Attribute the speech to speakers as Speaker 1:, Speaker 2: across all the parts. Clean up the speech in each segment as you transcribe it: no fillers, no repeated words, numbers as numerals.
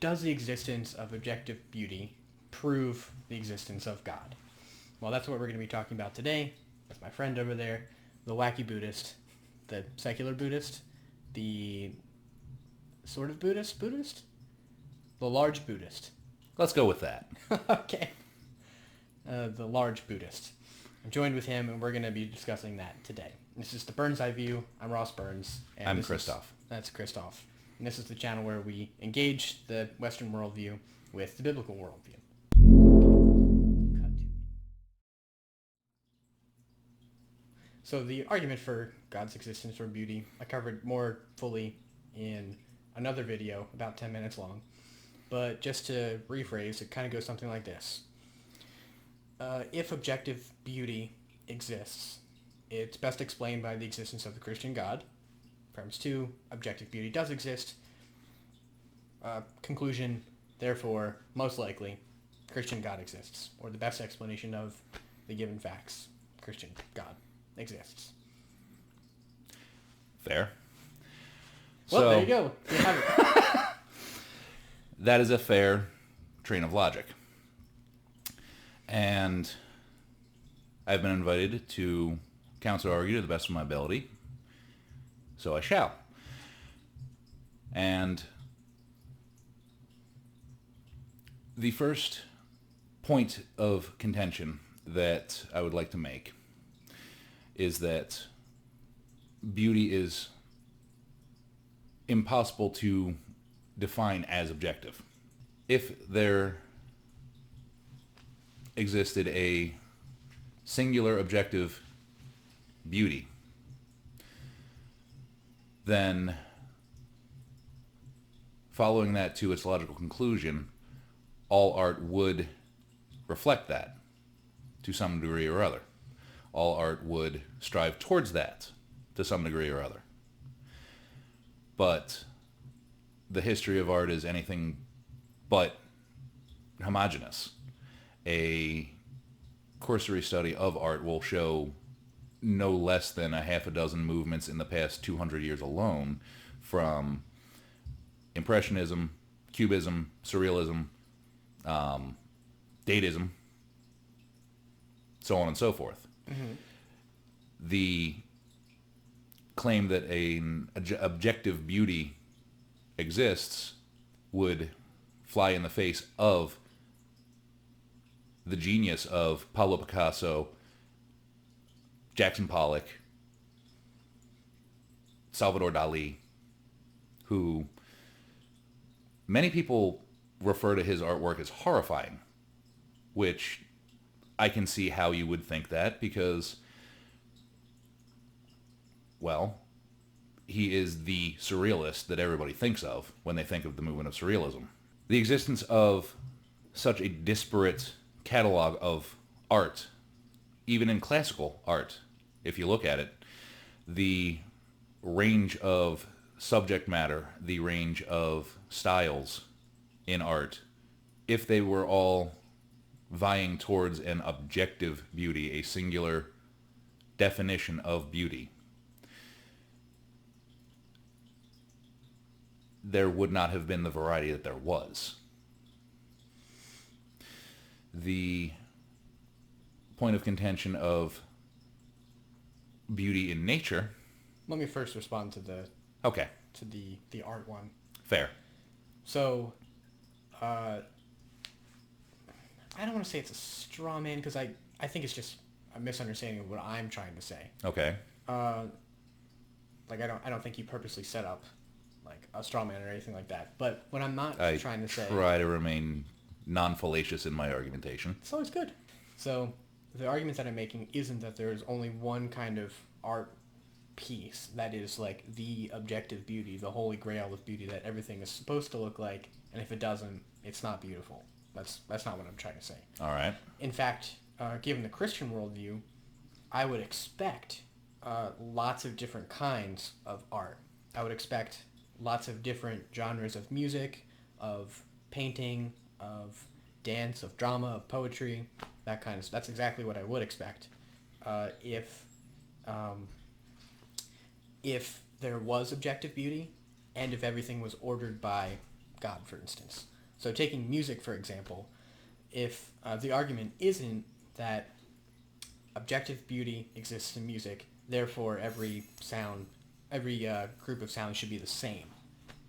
Speaker 1: does the existence of objective beauty prove the existence of God? Well, that's what we're going to be talking about today with my friend over there, the wacky Buddhist, the secular Buddhist, the sort of Buddhist, the large Buddhist.
Speaker 2: Let's go with that.
Speaker 1: Okay. The large Buddhist. I'm joined with him, and we're going to be discussing that today. This is the Burns Eye View. I'm Ross Burns. And
Speaker 2: I'm Christoph.
Speaker 1: That's Christoph. And this is the channel where we engage the Western worldview with the biblical worldview. So the argument for God's existence or beauty, I covered more fully in another video, about 10 minutes long. But just to rephrase, it kind of goes something like this. If objective beauty exists, it's best explained by the existence of the Christian God. Premise 2, objective beauty does exist. Conclusion, therefore, most likely, Christian God exists. Or the best explanation of the given facts, Christian God exists.
Speaker 2: Fair.
Speaker 1: Well, there you go. You have it.
Speaker 2: That is a fair train of logic. And I've been invited to counsel argue to the best of my ability, so I shall. And the first point of contention that I would like to make is that beauty is impossible to define as objective. If there existed a singular objective beauty, then following that to its logical conclusion, all art would reflect that to some degree or other. All art would strive towards that to some degree or other. But the history of art is anything but homogeneous. A cursory study of art will show no less than a half a dozen movements in the past 200 years alone, from Impressionism, Cubism, Surrealism, Dadaism, so on and so forth. Mm-hmm. The claim that an objective beauty exists would fly in the face of the genius of Pablo Picasso, Jackson Pollock, Salvador Dali, who many people refer to his artwork as horrifying, which I can see how you would think that because, well, he is the surrealist that everybody thinks of when they think of the movement of surrealism. The existence of such a disparate catalog of art, even in classical art, if you look at it, the range of subject matter, the range of styles in art, if they were all vying towards an objective beauty, a singular definition of beauty, there would not have been the variety that there was. The point of contention of beauty in nature.
Speaker 1: Let me first respond to the art one.
Speaker 2: Fair.
Speaker 1: So, I don't want to say it's a straw man because I think it's just a misunderstanding of what I'm trying to say.
Speaker 2: Okay.
Speaker 1: I don't think you purposely set up like a straw man or anything like that. But what I'm not trying to say,
Speaker 2: try to remain non-fallacious in my argumentation.
Speaker 1: It's always good. So the argument that I'm making isn't that there is only one kind of art piece that is like the objective beauty, the holy grail of beauty that everything is supposed to look like, and if it doesn't, it's not beautiful. That's not what I'm trying to say.
Speaker 2: All right.
Speaker 1: In fact, given the Christian worldview, I would expect lots of different kinds of art. I would expect lots of different genres of music, of painting, of dance, of drama, of poetry, that kind of stuff. That's exactly what I would expect if there was objective beauty and if everything was ordered by God, for instance. So taking music, for example, if the argument isn't that objective beauty exists in music, therefore every group of sounds should be the same,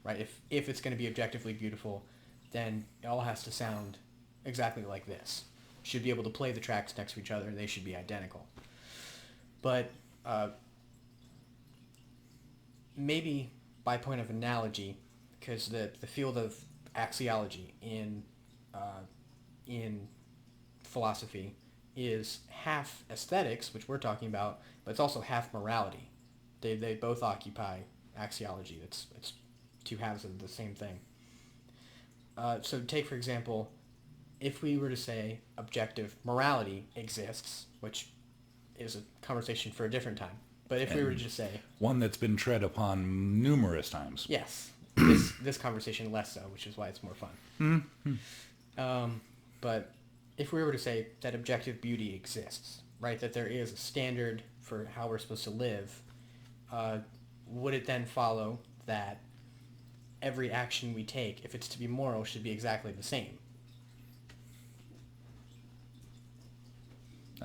Speaker 1: right? If it's going to be objectively beautiful, then it all has to sound exactly like this. Should be able to play the tracks next to each other. They should be identical. But maybe by point of analogy, because the field of axiology in philosophy is half aesthetics, which we're talking about, but it's also half morality. They both occupy axiology. It's two halves of the same thing. So take, for example, if we were to say objective morality exists, which is a conversation for a different time, but if we were to just say...
Speaker 2: One that's been tread upon numerous times.
Speaker 1: Yes. This conversation less so, which is why it's more fun. But if we were to say that objective beauty exists, right, that there is a standard for how we're supposed to live, would it then follow that every action we take, if it's to be moral, should be exactly the same?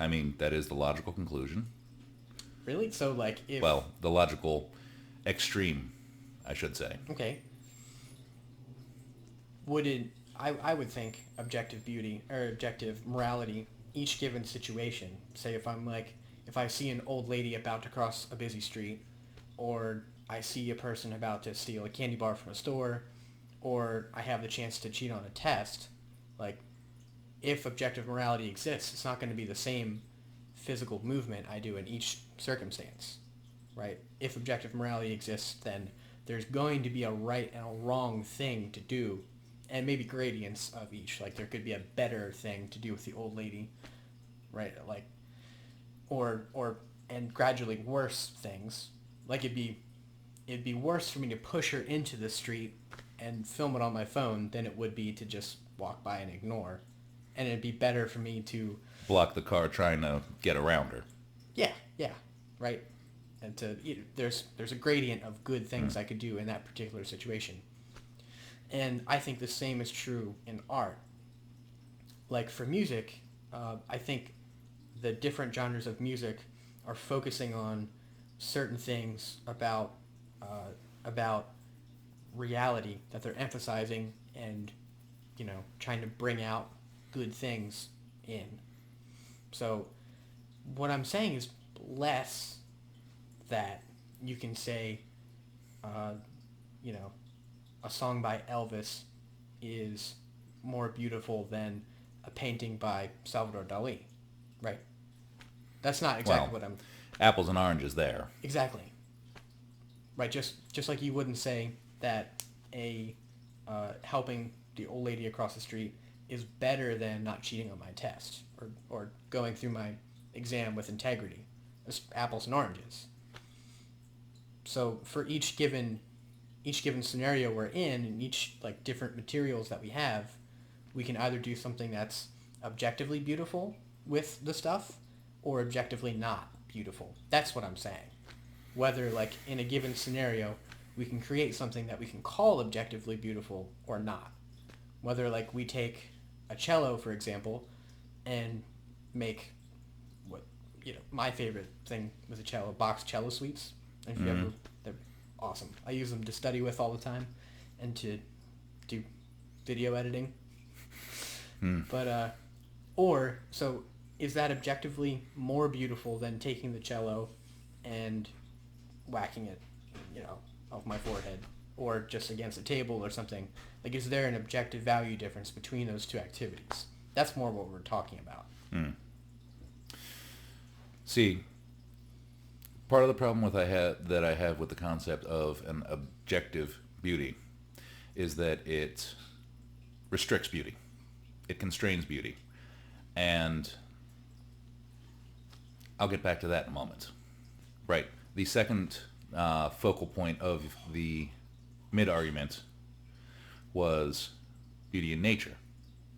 Speaker 2: I mean, that is the logical conclusion.
Speaker 1: Really? So, like, if...
Speaker 2: Well, the logical extreme, I should say. Okay.
Speaker 1: Would it... I would think objective beauty, or objective morality, each given situation. Say if I see an old lady about to cross a busy street, or I see a person about to steal a candy bar from a store, or I have the chance to cheat on a test, like, if objective morality exists, it's not going to be the same physical movement I do in each circumstance, right? If objective morality exists, then there's going to be a right and a wrong thing to do, and maybe gradients of each. Like, there could be a better thing to do with the old lady, right? Like, and gradually worse things. Like, it'd be worse for me to push her into the street and film it on my phone than it would be to just walk by and ignore. And it'd be better for me to...
Speaker 2: block the car trying to get around her.
Speaker 1: Yeah, right? And there's a gradient of good things I could do in that particular situation. And I think the same is true in art. Like, for music, I think the different genres of music are focusing on certain things about reality that they're emphasizing and, trying to bring out good things in. So what I'm saying is less that you can say, a song by Elvis is more beautiful than a painting by Salvador Dali, right? That's not exactly what I'm...
Speaker 2: Apples and oranges there.
Speaker 1: Exactly. Right, just like you wouldn't say that helping the old lady across the street is better than not cheating on my test or going through my exam with integrity. It's apples and oranges. So for each given scenario we're in, and each different materials that we have, we can either do something that's objectively beautiful with the stuff or objectively not beautiful. That's what I'm saying. Whether in a given scenario we can create something that we can call objectively beautiful or not. Whether we take a cello, for example, and make my favorite thing with a cello, box cello suites. If you ever, they're awesome. I use them to study with all the time and to do video editing. But so is that objectively more beautiful than taking the cello and whacking it, off my forehead or just against a table or something? Is there an objective value difference between those two activities? That's more what we're talking about.
Speaker 2: See, part of the problem that I have with the concept of an objective beauty is that it restricts beauty. It constrains beauty. And I'll get back to that in a moment. Right. The second focal point of the mid-argument was beauty in nature.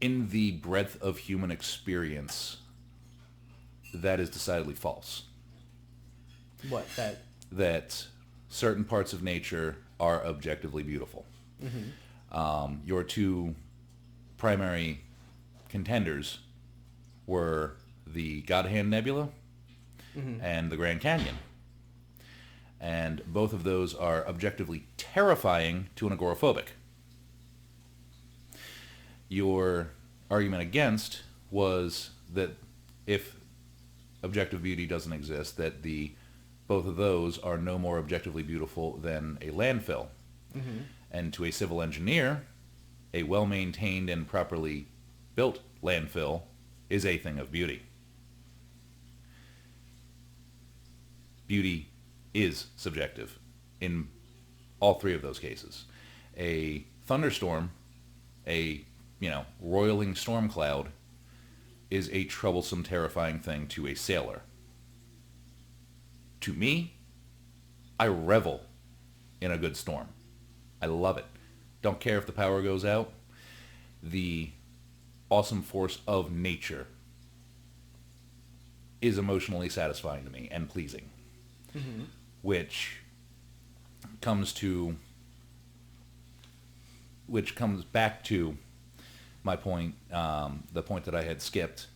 Speaker 2: In the breadth of human experience, that is decidedly false.
Speaker 1: What?
Speaker 2: That certain parts of nature are objectively beautiful. Your two primary contenders were the God Hand Nebula and the Grand Canyon. And both of those are objectively terrifying to an agoraphobic. Your argument against was that if objective beauty doesn't exist, that both of those are no more objectively beautiful than a landfill. And to a civil engineer, a well-maintained and properly built landfill is a thing of beauty. Beauty is subjective in all three of those cases. A thunderstorm, a roiling storm cloud, is a troublesome, terrifying thing to a sailor. To me, I revel in a good storm. I love it. Don't care if the power goes out. The awesome force of nature is emotionally satisfying to me and pleasing. Which comes back to my point, the point that I had skipped.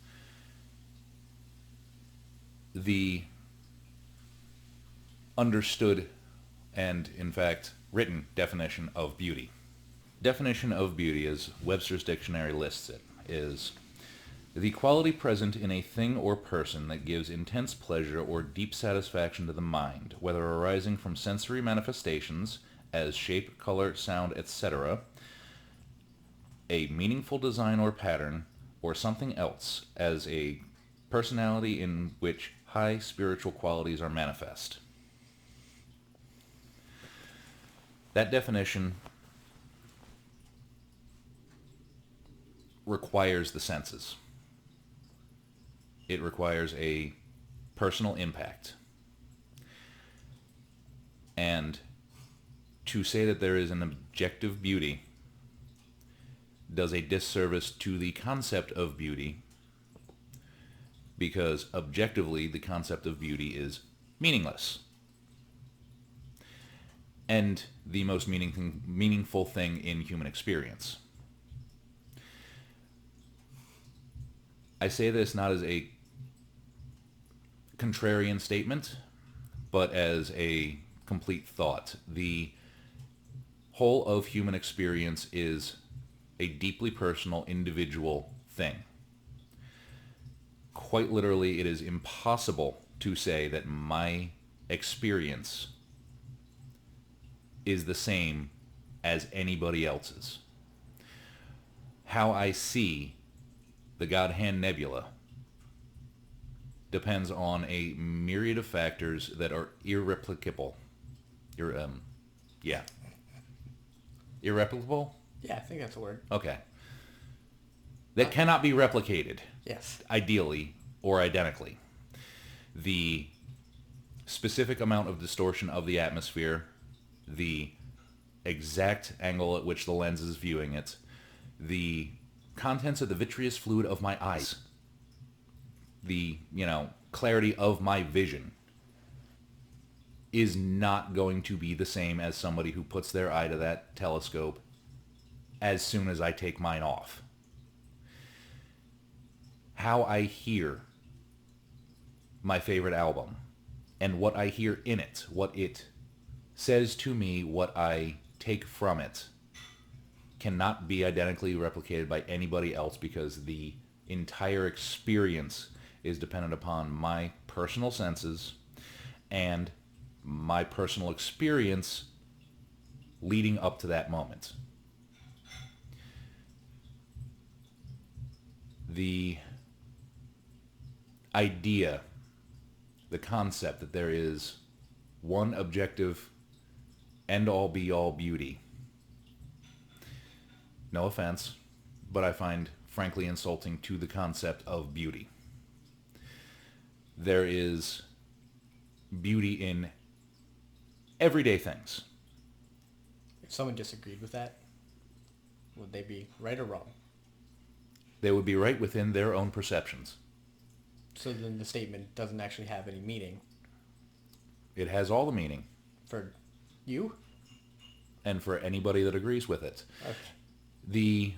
Speaker 2: The understood and, in fact, written definition of beauty. Definition of beauty, as Webster's dictionary lists it, is the quality present in a thing or person that gives intense pleasure or deep satisfaction to the mind, whether arising from sensory manifestations as shape, color, sound, etc., a meaningful design or pattern, or something else, as a personality in which high spiritual qualities are manifest. That definition requires the senses. It requires a personal impact. And to say that there is an objective beauty does a disservice to the concept of beauty, because objectively the concept of beauty is meaningless. And the most meaningful thing in human experience. I say this not as a contrarian statement, but as a complete thought. The whole of human experience is a deeply personal, individual thing. Quite literally, it is impossible to say that my experience is the same as anybody else's. How I see the God Hand Nebula depends on a myriad of factors that are irreplicable. Irreplicable?
Speaker 1: Yeah, I think that's a word.
Speaker 2: Okay. That cannot be replicated.
Speaker 1: Yes.
Speaker 2: Ideally or identically. The specific amount of distortion of the atmosphere, the exact angle at which the lens is viewing it, the contents of the vitreous fluid of my eyes, the, clarity of my vision is not going to be the same as somebody who puts their eye to that telescope as soon as I take mine off. How I hear my favorite album and what I hear in it, what it says to me, what I take from it, cannot be identically replicated by anybody else, because the entire experience is dependent upon my personal senses and my personal experience leading up to that moment. The idea, the concept that there is one objective end-all be-all beauty, no offense, but I find frankly insulting to the concept of beauty. There is beauty in everyday things.
Speaker 1: If someone disagreed with that, would they be right or wrong?
Speaker 2: They would be right within their own perceptions.
Speaker 1: So then the statement doesn't actually have any meaning.
Speaker 2: It has all the meaning.
Speaker 1: For you?
Speaker 2: and for anybody that agrees with it.
Speaker 1: Okay.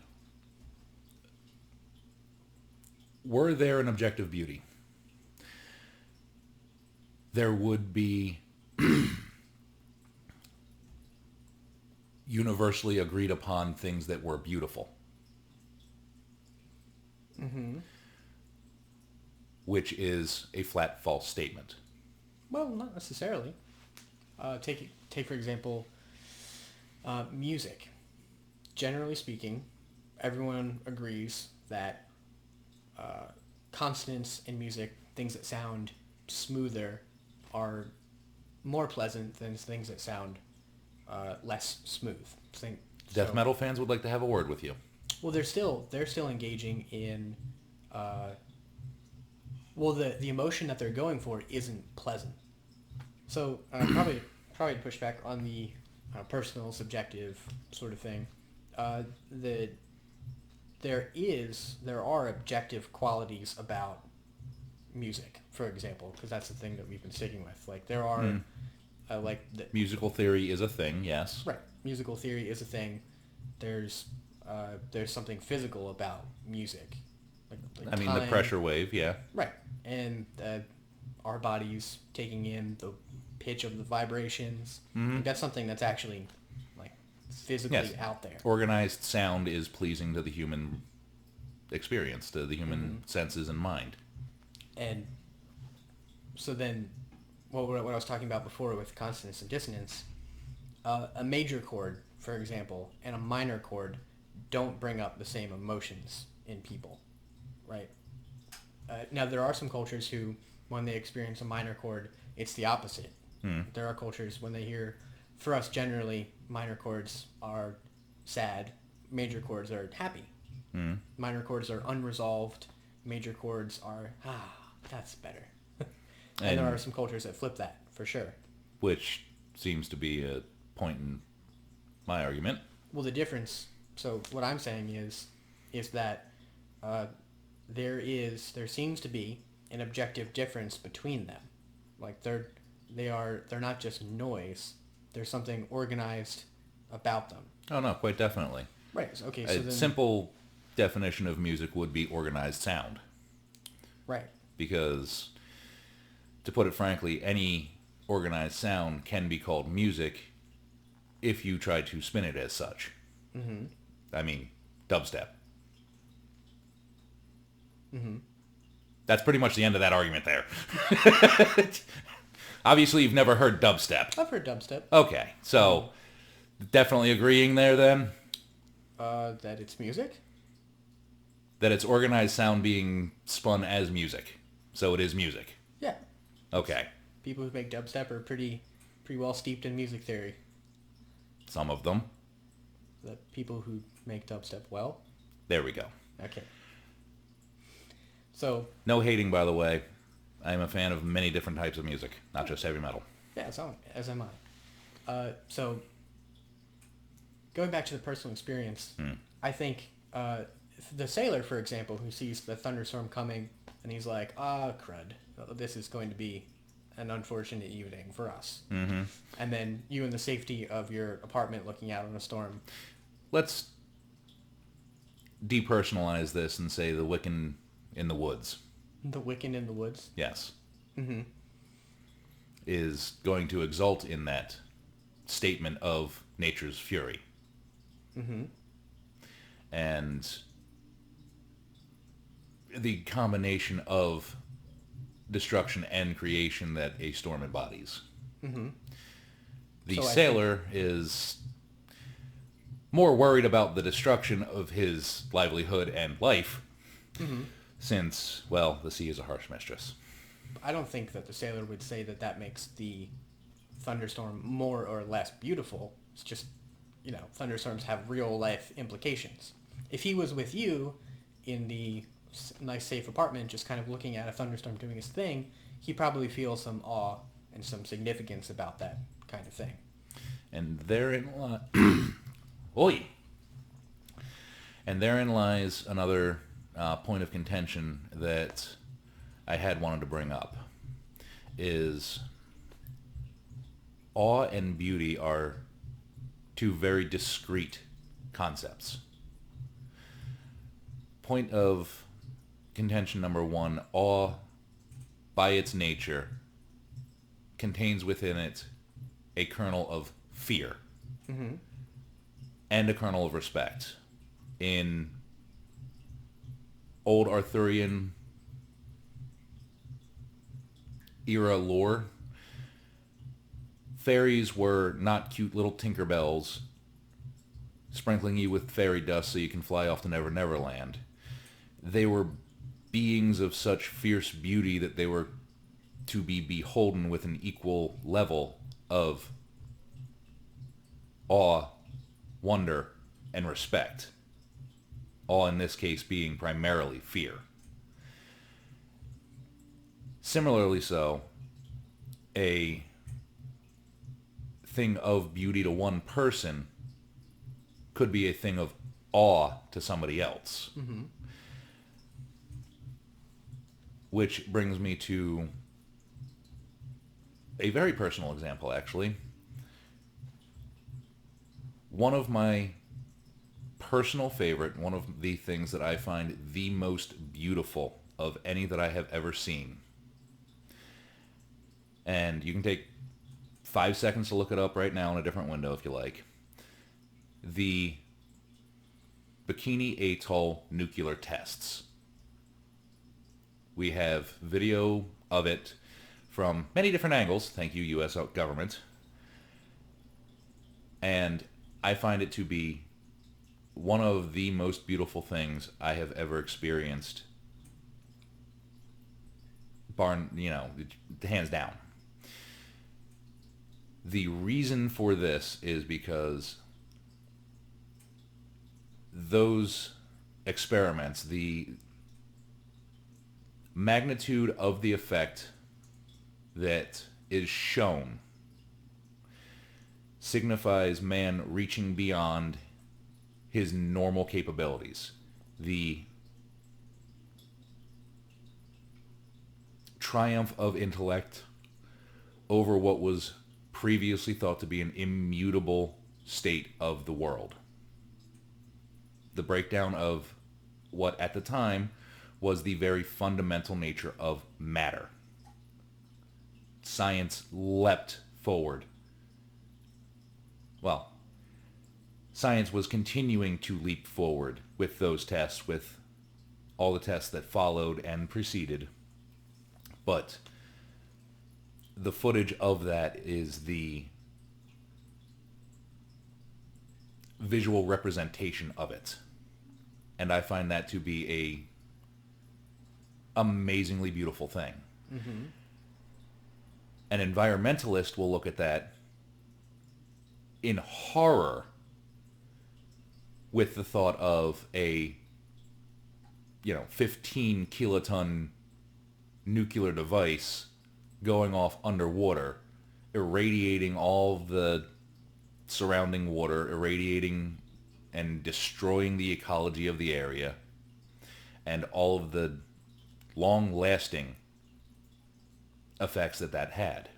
Speaker 2: Were there an objective beauty, there would be universally agreed upon things that were beautiful.
Speaker 1: Mm-hmm.
Speaker 2: Which is a flat false statement.
Speaker 1: Well, not necessarily. Take for example, music. Generally speaking, everyone agrees that consonants in music, things that sound smoother, are more pleasant than things that sound less smooth.
Speaker 2: Death metal fans would like to have a word with you.
Speaker 1: Well, they're still engaging in. Well, the emotion that they're going for isn't pleasant. So probably push back on the personal, subjective sort of thing. There are objective qualities about music, for example, because that's the thing that we've been sticking with. Like there are,
Speaker 2: musical theory is a thing, yes.
Speaker 1: Right, musical theory is a thing. There's something physical about music.
Speaker 2: I mean, the pressure wave, yeah.
Speaker 1: Right, and our bodies taking in the pitch of the vibrations.
Speaker 2: Mm-hmm.
Speaker 1: That's something that's actually physically out there.
Speaker 2: Organized sound is pleasing to the human experience, to the human senses and mind.
Speaker 1: And so then, what I was talking about before with consonance and dissonance, a major chord, for example, and a minor chord don't bring up the same emotions in people, right? Now, there are some cultures who, when they experience a minor chord, it's the opposite. There are cultures, when they hear, for us generally, minor chords are sad, major chords are happy. Minor chords are unresolved, major chords are, that's better. and there are some cultures that flip that, for sure.
Speaker 2: Which seems to be a point in my argument.
Speaker 1: Well, the difference, so what I'm saying is that there seems to be an objective difference between them. Like they're not just noise. There's something organized about them.
Speaker 2: Oh no, quite definitely.
Speaker 1: Right. Okay. So
Speaker 2: A simple definition of music would be organized sound.
Speaker 1: Right.
Speaker 2: Because, to put it frankly, any organized sound can be called music if you try to spin it as such.
Speaker 1: Mm-hmm.
Speaker 2: I mean, dubstep.
Speaker 1: Mm-hmm.
Speaker 2: That's pretty much the end of that argument there. Obviously, you've never heard dubstep.
Speaker 1: I've heard dubstep.
Speaker 2: Okay, so definitely agreeing there then?
Speaker 1: That it's music?
Speaker 2: That it's organized sound being spun as music. So it is music.
Speaker 1: Yeah.
Speaker 2: Okay.
Speaker 1: People who make dubstep are pretty well steeped in music theory.
Speaker 2: Some of them.
Speaker 1: The people who make dubstep well?
Speaker 2: There we go.
Speaker 1: Okay. So...
Speaker 2: No hating, by the way. I am a fan of many different types of music, not just heavy metal.
Speaker 1: Yeah, as am I. So, going back to the personal experience, I think the sailor, for example, who sees the thunderstorm coming, and he's like, crud, this is going to be an unfortunate evening for us.
Speaker 2: Mm-hmm.
Speaker 1: And then you in the safety of your apartment looking out on a storm.
Speaker 2: Let's depersonalize this and say the Wiccan in the woods.
Speaker 1: The Wiccan in the woods?
Speaker 2: Yes.
Speaker 1: Mm-hmm.
Speaker 2: Is going to exult in that statement of nature's fury.
Speaker 1: Mm-hmm.
Speaker 2: And the combination of destruction and creation that a storm embodies.
Speaker 1: Mm-hmm.
Speaker 2: The sailor is more worried about the destruction of his livelihood and life, since, well, the sea is a harsh mistress.
Speaker 1: I don't think that the sailor would say that makes the thunderstorm more or less beautiful. It's just, thunderstorms have real life implications. If he was with you in the nice safe apartment just kind of looking at a thunderstorm doing his thing, he probably feels some awe and some significance about that kind of thing.
Speaker 2: And therein lies another point of contention that I had wanted to bring up, is awe and beauty are two very discrete concepts. Point of contention number one, awe, by its nature, contains within it a kernel of fear and a kernel of respect. In old Arthurian era lore, fairies were not cute little Tinkerbells sprinkling you with fairy dust so you can fly off to Never Never Land. They were beings of such fierce beauty that they were to be beholden with an equal level of awe, wonder, and respect. Awe in this case being primarily fear. Similarly so, a thing of beauty to one person could be a thing of awe to somebody else. Which brings me to a very personal example, actually. One of my personal favorite, one of the things that I find the most beautiful of any that I have ever seen. And you can take 5 seconds to look it up right now in a different window if you like. The Bikini Atoll nuclear tests. We have video of it from many different angles. Thank you, U.S. government. And I find it to be one of the most beautiful things I have ever experienced. Hands down. The reason for this is because those experiments, the magnitude of the effect that is shown signifies man reaching beyond his normal capabilities. The triumph of intellect over what was previously thought to be an immutable state of the world. The breakdown of what at the time was the very fundamental nature of matter. Science leapt forward. Well, science was continuing to leap forward with those tests, with all the tests that followed and preceded. But the footage of that is the visual representation of it. And I find that to be a amazingly beautiful thing. An environmentalist will look at that in horror with the thought of a 15 kiloton nuclear device going off underwater, irradiating all the surrounding water, irradiating and destroying the ecology of the area, and all of the long-lasting effects that had.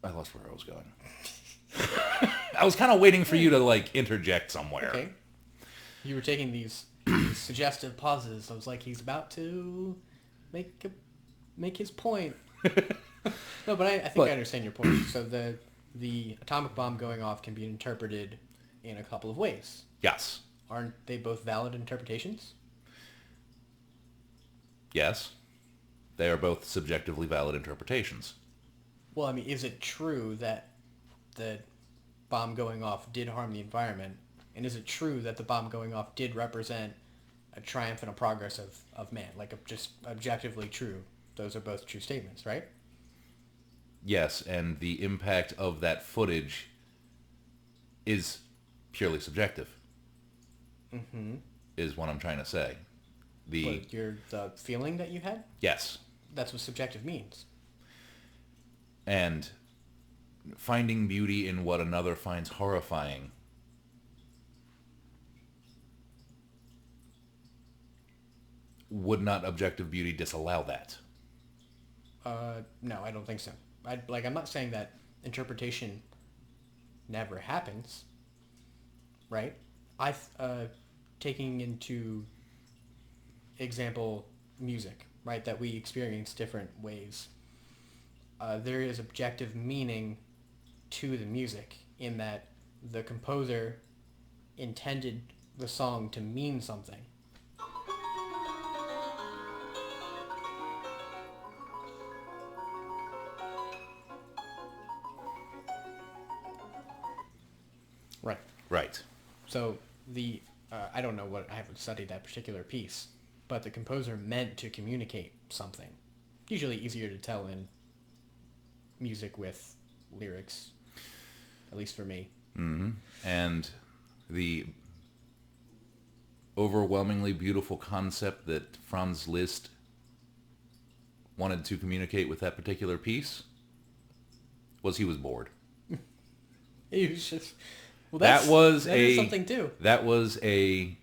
Speaker 2: I lost where I was going. I was kind of waiting for you to interject somewhere.
Speaker 1: Okay. You were taking these suggestive pauses. I was like, he's about to make his point. No, but I think I understand your point. So the atomic bomb going off can be interpreted in a couple of ways.
Speaker 2: Yes.
Speaker 1: Aren't they both valid interpretations?
Speaker 2: Yes. They are both subjectively valid interpretations.
Speaker 1: Well, I mean, is it true that the bomb going off did harm the environment? And is it true that the bomb going off did represent a triumph and a progress of man? Just objectively true. Those are both true statements, right?
Speaker 2: Yes, and the impact of that footage is purely subjective. Is what I'm trying to say. The
Speaker 1: feeling that you had?
Speaker 2: Yes.
Speaker 1: That's what subjective means.
Speaker 2: And finding beauty in what another finds horrifying would not objective beauty disallow that?
Speaker 1: No, I don't think so. I'm not saying that interpretation never happens, right? Taking into example music, right, that we experience different ways. There is objective meaning to the music in that the composer intended the song to mean something. Right.
Speaker 2: Right.
Speaker 1: So I don't know I haven't studied that particular piece, but the composer meant to communicate something. Usually easier to tell in music with lyrics, at least for me.
Speaker 2: Mm-hmm. And the overwhelmingly beautiful concept that Franz Liszt wanted to communicate with that particular piece was he was bored.
Speaker 1: He was just... Well,
Speaker 2: that
Speaker 1: is something too.
Speaker 2: That was a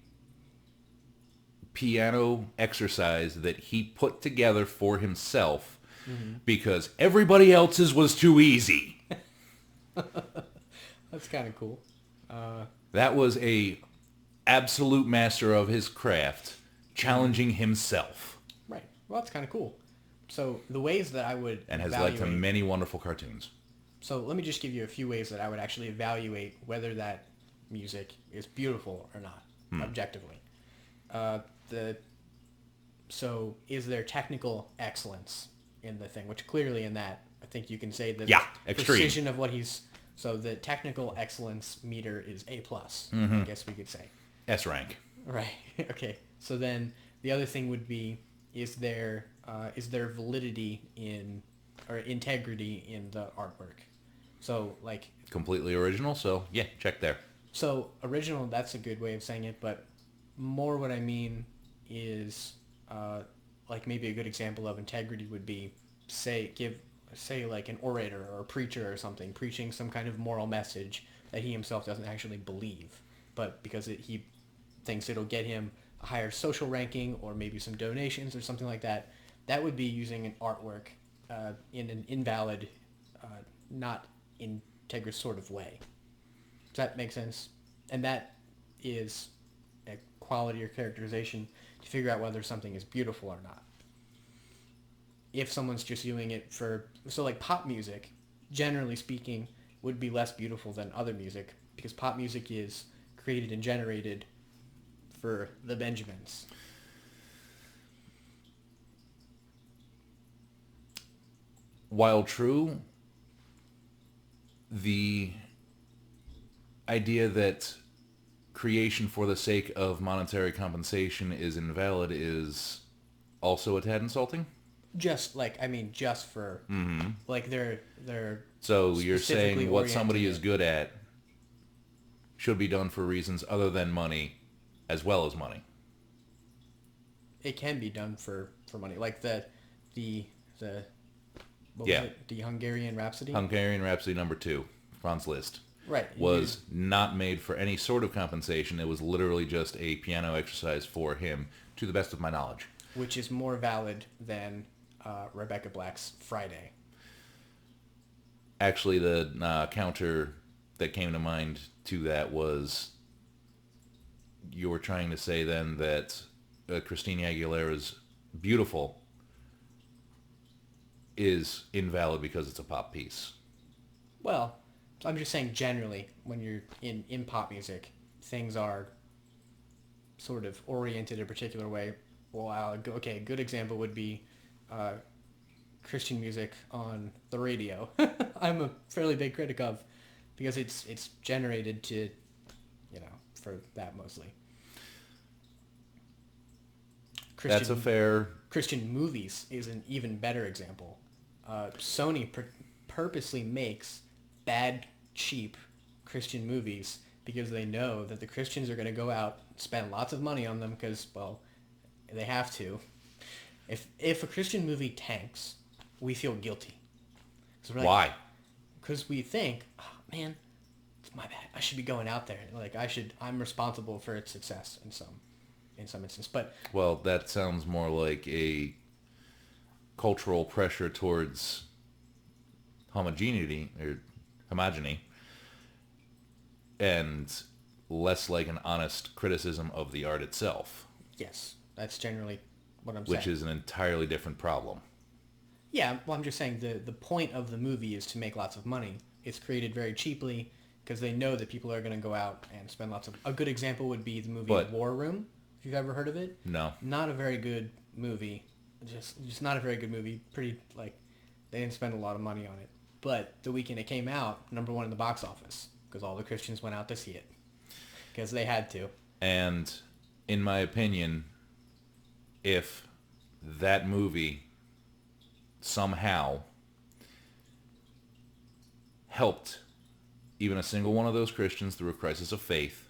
Speaker 2: piano exercise that he put together for himself because everybody else's was too easy.
Speaker 1: That's kind of cool.
Speaker 2: That was a absolute master of his craft, challenging himself.
Speaker 1: Right. Well, that's kind of cool. So the ways that I would
Speaker 2: and has led to many wonderful cartoons. So
Speaker 1: let me just give you a few ways that I would actually evaluate whether that music is beautiful or not, objectively. So is there technical excellence in the thing? Which clearly in that, I think you can say the precision of what he's... So the technical excellence meter is A+, I guess we could say.
Speaker 2: S rank.
Speaker 1: Right. Okay. So then the other thing would be, is there validity in, or integrity in the artwork? So like...
Speaker 2: Completely original, so yeah, check there.
Speaker 1: So original, that's a good way of saying it, but more what I mean is, like maybe a good example of integrity would be, say like an orator or a preacher or something, preaching some kind of moral message that he himself doesn't actually believe, but because he thinks it'll get him a higher social ranking or maybe some donations or something like that, that would be using an artwork in an invalid, not integrous sort of way. Does that make sense? And that is a quality or characterization to figure out whether something is beautiful or not. If someone's just doing it so like pop music, generally speaking, would be less beautiful than other music because pop music is created and generated for the Benjamins.
Speaker 2: While true, the idea that creation for the sake of monetary compensation is invalid is also a tad insulting.
Speaker 1: Just for like they're
Speaker 2: so you're saying what somebody is good at should be done for reasons other than money, as well as money.
Speaker 1: It can be done for money, like the what was it? The Hungarian Rhapsody.
Speaker 2: Hungarian Rhapsody number 2, Franz Liszt.
Speaker 1: Right.
Speaker 2: Was not made for any sort of compensation. It was literally just a piano exercise for him, to the best of my knowledge.
Speaker 1: Which is more valid than Rebecca Black's Friday.
Speaker 2: Actually, the counter that came to mind to that was you were trying to say then that Christina Aguilera's Beautiful is invalid because it's a pop piece.
Speaker 1: Well, I'm just saying generally, when you're in pop music, things are sort of oriented a particular way. Well, okay, a good example would be Christian music on the radio. I'm a fairly big critic of, because it's generated to, for that mostly.
Speaker 2: That's a fair...
Speaker 1: Christian movies is an even better example. Sony purposely makes bad, cheap Christian movies because they know that the Christians are going to go out and spend lots of money on them because, well, they have to. If a Christian movie tanks, we feel guilty.
Speaker 2: Why?
Speaker 1: Because we think, oh, man, it's my bad. I should be going out there. I'm responsible for its success in some instance. But
Speaker 2: well, that sounds more like cultural pressure towards homogeneity or homogeny, and less like an honest criticism of the art itself.
Speaker 1: Yes, that's generally what I'm saying.
Speaker 2: Which is an entirely different problem.
Speaker 1: Yeah, well, I'm just saying the point of the movie is to make lots of money. It's created very cheaply because they know that people are going to go out and spend lots of... A good example would be the movie War Room, if you've ever heard of it.
Speaker 2: No.
Speaker 1: Not a very good movie. Just not a very good movie. Pretty, like, they didn't spend a lot of money on it. But the weekend it came out, #1 in the box office because all the Christians went out to see it because they had to.
Speaker 2: And in my opinion, if that movie somehow helped even a single one of those Christians through a crisis of faith,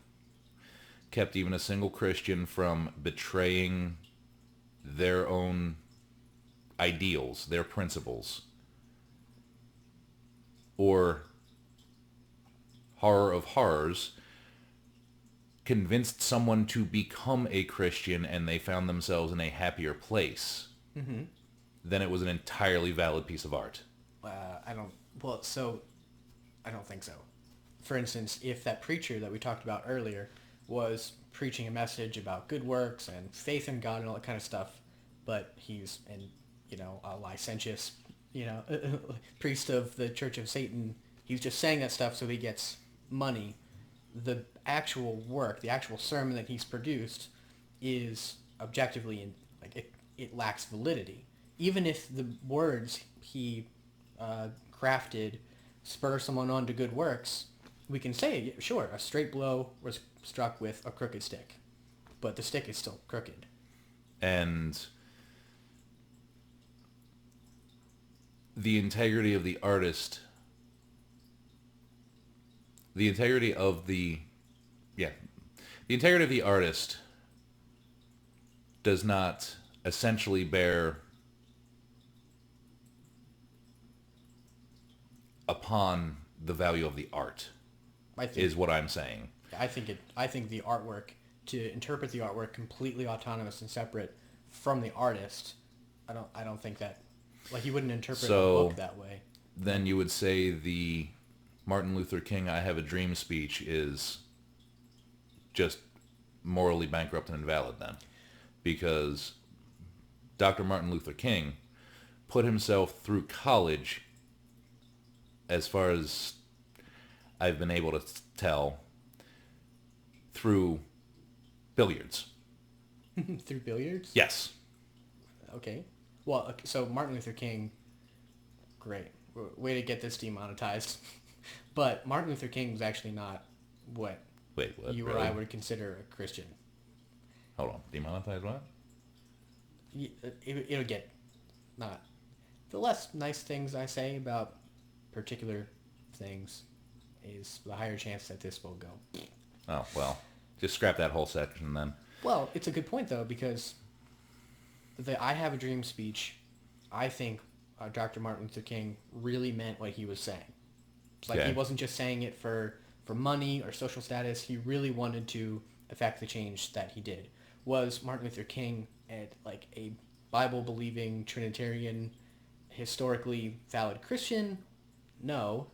Speaker 2: kept even a single Christian from betraying their own ideals, their principles, or horror of horrors, convinced someone to become a Christian and they found themselves in a happier place, then it was an entirely valid piece of art.
Speaker 1: I don't think so. For instance, if that preacher that we talked about earlier was preaching a message about good works and faith in God and all that kind of stuff, but he's a licentious, priest of the Church of Satan, he's just saying that stuff so he gets money. The actual work, the actual sermon that he's produced is objectively, it lacks validity. Even if the words he crafted spur someone on to good works, we can say, sure, a straight blow was struck with a crooked stick, but the stick is still crooked.
Speaker 2: And the integrity of the artist, the integrity of the artist does not essentially bear upon the value of the art, is what I'm saying.
Speaker 1: I think the artwork, to interpret the artwork completely autonomous and separate from the artist, I don't think that, like, you wouldn't interpret a book that way.
Speaker 2: Then you would say the Martin Luther King "I Have a Dream" speech is just morally bankrupt and invalid then, because Dr. Martin Luther King put himself through college, as far as I've been able to tell, through billiards.
Speaker 1: Through billiards?
Speaker 2: Yes.
Speaker 1: Okay. Well, so Martin Luther King, great. Way to get this demonetized. But Martin Luther King was actually not what you
Speaker 2: really?
Speaker 1: or I would consider a Christian.
Speaker 2: Hold on. Demonetized what?
Speaker 1: It'll get not. The less nice things I say about particular things is the higher chance that this will go.
Speaker 2: Oh, well, just scrap that whole section then.
Speaker 1: Well, it's a good point, though, because the "I Have a Dream" speech, I think Dr. Martin Luther King really meant what he was saying. It's like he wasn't just saying it for money or social status. He really wanted to affect the change that he did. Was Martin Luther King a Bible-believing, Trinitarian, historically valid Christian? No,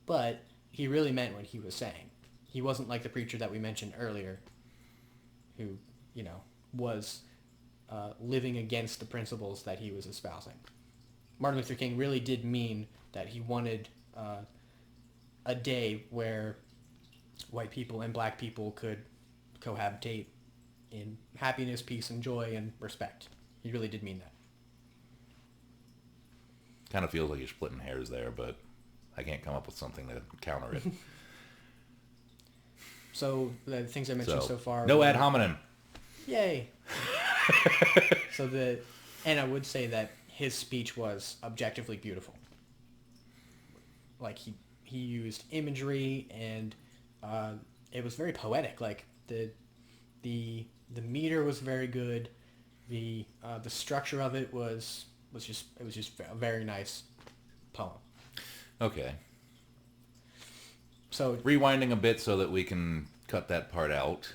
Speaker 1: but he really meant what he was saying. He wasn't like the preacher that we mentioned earlier, who, was living against the principles that he was espousing. Martin Luther King really did mean that he wanted a day where white people and black people could cohabitate in happiness, peace, and joy, and respect. He really did mean that.
Speaker 2: Kind of feels like you're splitting hairs there, but I can't come up with something to counter it.
Speaker 1: So the things I mentioned so far.
Speaker 2: No ad hominem.
Speaker 1: Yay. And I would say that his speech was objectively beautiful. Like he used imagery and it was very poetic. Like the meter was very good. The structure of it was just a very nice poem.
Speaker 2: Okay.
Speaker 1: So
Speaker 2: rewinding a bit so that we can cut that part out.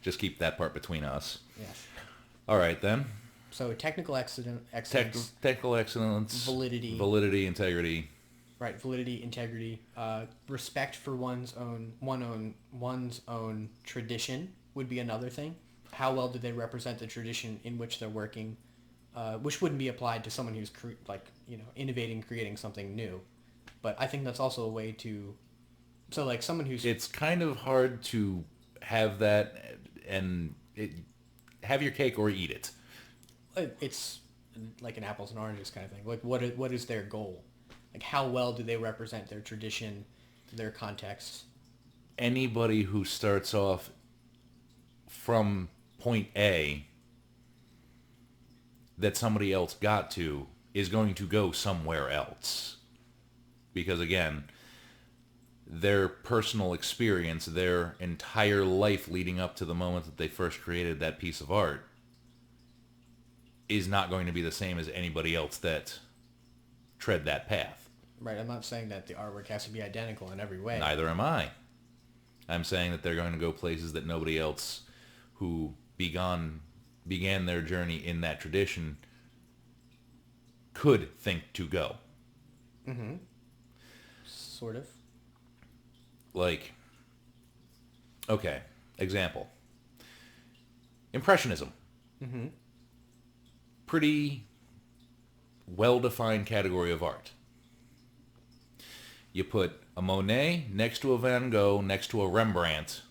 Speaker 2: Just keep that part between us.
Speaker 1: Yes.
Speaker 2: All right then.
Speaker 1: So technical excellence,
Speaker 2: Technical excellence, validity, integrity.
Speaker 1: right? Validity, integrity, respect for one's own tradition would be another thing. How well do they represent the tradition in which they're working, which wouldn't be applied to someone who's innovating, creating something new. But I think that's also a way to, so like someone who's...
Speaker 2: It's kind of hard to have that and have your cake or eat it.
Speaker 1: It's like an apples and oranges kind of thing. Like what is their goal? Like how well do they represent their tradition, their context?
Speaker 2: Anybody who starts off from point A that somebody else got to is going to go somewhere else. Because again, their personal experience, their entire life leading up to the moment that they first created that piece of art is not going to be the same as anybody else that tread that path.
Speaker 1: Right, I'm not saying that the artwork has to be identical in every way.
Speaker 2: Neither am I. I'm saying that they're going to go places that nobody else who began their journey in that tradition could think to go.
Speaker 1: Mm-hmm. Sort of.
Speaker 2: Like, okay, example. Impressionism.
Speaker 1: Mm-hmm.
Speaker 2: Pretty well-defined category of art. You put a Monet next to a Van Gogh, next to a Rembrandt,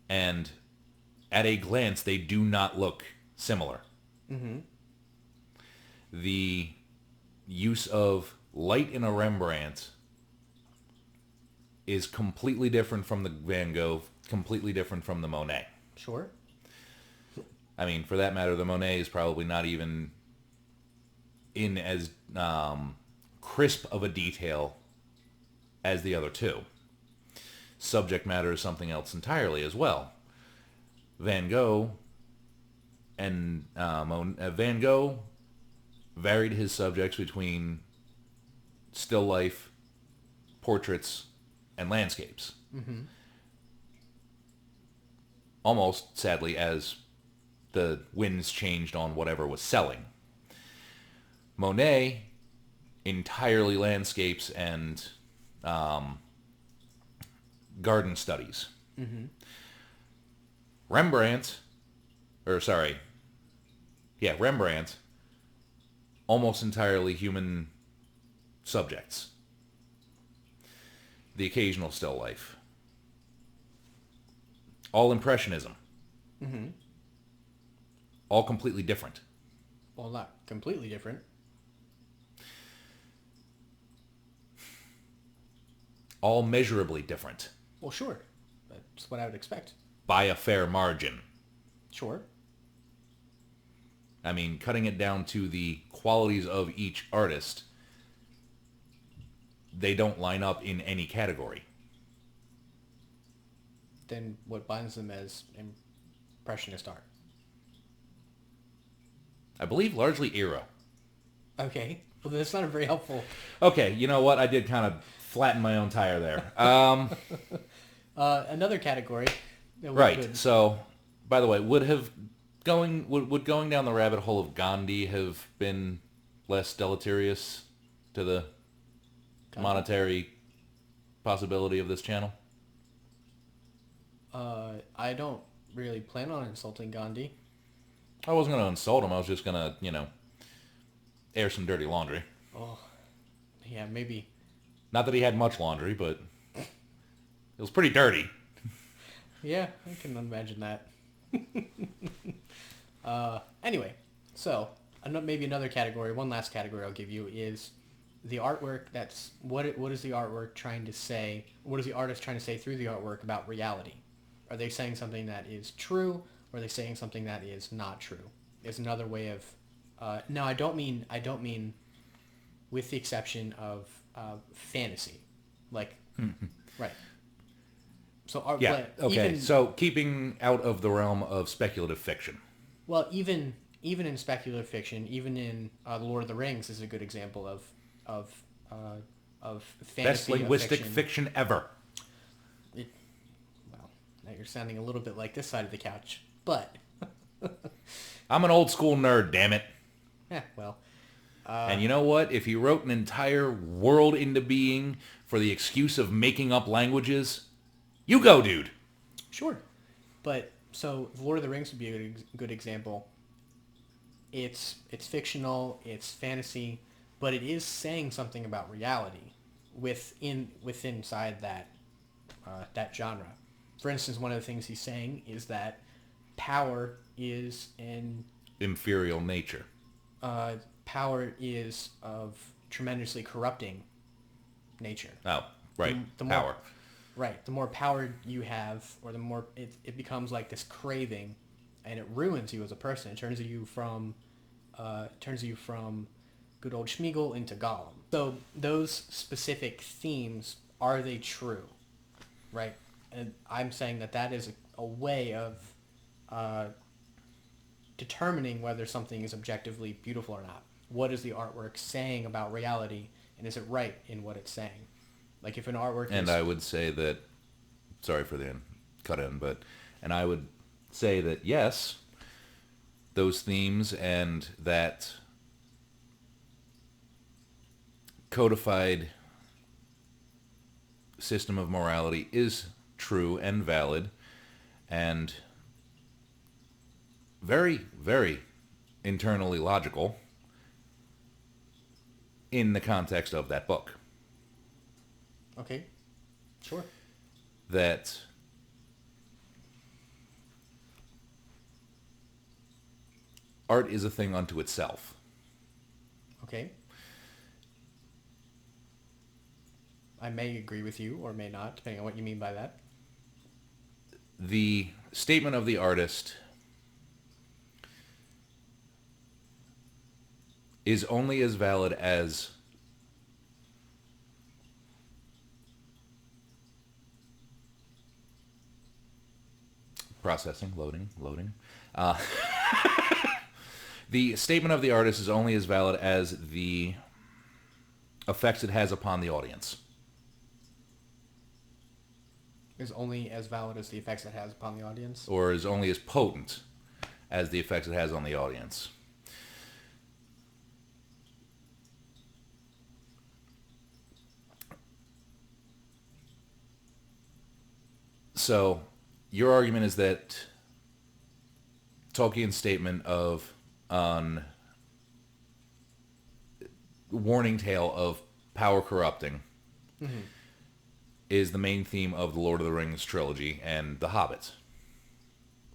Speaker 2: and at a glance, they do not look similar.
Speaker 1: Mm-hmm.
Speaker 2: The use of light in a Rembrandt is completely different from the Van Gogh, completely different from the Monet.
Speaker 1: Sure.
Speaker 2: I mean, for that matter, the Monet is probably not even in as crisp of a detail as the other two. Subject matter is something else entirely as well. Van Gogh varied his subjects between still life, portraits, and landscapes.
Speaker 1: Mm-hmm.
Speaker 2: Almost, sadly, as the winds changed on whatever was selling. Monet, entirely landscapes and garden studies.
Speaker 1: Mm-hmm.
Speaker 2: Rembrandt, almost entirely human subjects. The occasional still life. All Impressionism.
Speaker 1: Mm-hmm.
Speaker 2: All completely different.
Speaker 1: Well, not completely different.
Speaker 2: All measurably different.
Speaker 1: Well, sure. That's what I would expect.
Speaker 2: By a fair margin.
Speaker 1: Sure.
Speaker 2: I mean, cutting it down to the qualities of each artist, they don't line up in any category.
Speaker 1: Then what binds them as impressionist art?
Speaker 2: I believe largely era.
Speaker 1: Okay. Well, that's not a very helpful...
Speaker 2: Okay, you know what? I did kind of flatten my own tire there.
Speaker 1: Another category.
Speaker 2: Right. So, by the way, would going down the rabbit hole of Gandhi have been less deleterious to the monetary possibility of this channel?
Speaker 1: I don't really plan on insulting Gandhi.
Speaker 2: I wasn't going to insult him. I was just going to, air some dirty laundry.
Speaker 1: Oh, yeah, maybe.
Speaker 2: Not that he had much laundry, but it was pretty dirty.
Speaker 1: Yeah, I can imagine that. Anyway, so maybe another category, one last category I'll give you is the artwork that's... What is the artwork trying to say? What is the artist trying to say through the artwork about reality? Are they saying something that is true, or are they saying something that is not true? Is another way of... no, I don't mean with the exception of fantasy. Like, right. So
Speaker 2: yeah, okay. So keeping out of the realm of speculative fiction.
Speaker 1: Well, even in speculative fiction, even in The Lord of the Rings is a good example of fantasy.
Speaker 2: Best linguistic fiction ever.
Speaker 1: Well, now you're sounding a little bit like this side of the couch, but
Speaker 2: I'm an old school nerd, damn it.
Speaker 1: Yeah, well,
Speaker 2: And you know what? If he wrote an entire world into being for the excuse of making up languages, you go, dude.
Speaker 1: sure. But so Lord of the Rings would be a good example. It's fictional, it's fantasy, but it is saying something about reality within inside that genre. For instance, one of the things he's saying is that power is an
Speaker 2: Inferior nature.
Speaker 1: power is of tremendously corrupting nature.
Speaker 2: Oh, right.
Speaker 1: The more,
Speaker 2: Power.
Speaker 1: right. The more power you have, or the more it becomes like this craving, and it ruins you as a person. It turns you from good old Schmeagol into Gollum. So those specific themes, are they true? Right? And I'm saying that is a way of determining whether something is objectively beautiful or not. What is the artwork saying about reality, and is it right in what it's saying? Like if an artwork
Speaker 2: And I would say that, sorry for the cut in, and I would say that yes, those themes and that codified system of morality is true and valid and very, very internally logical in the context of that book.
Speaker 1: Okay, sure.
Speaker 2: That art is a thing unto itself.
Speaker 1: Okay. I may agree with you or may not, depending on what you mean by that.
Speaker 2: The statement of the artist is only as valid as processing, loading. The statement of the artist is only as valid as the effects it has upon the audience.
Speaker 1: Is only as valid as the effects it has upon the audience?
Speaker 2: Or is only as potent as the effects it has on the audience. So, your argument is that Tolkien's statement of warning tale of power corrupting is the main theme of the Lord of the Rings trilogy and The Hobbit,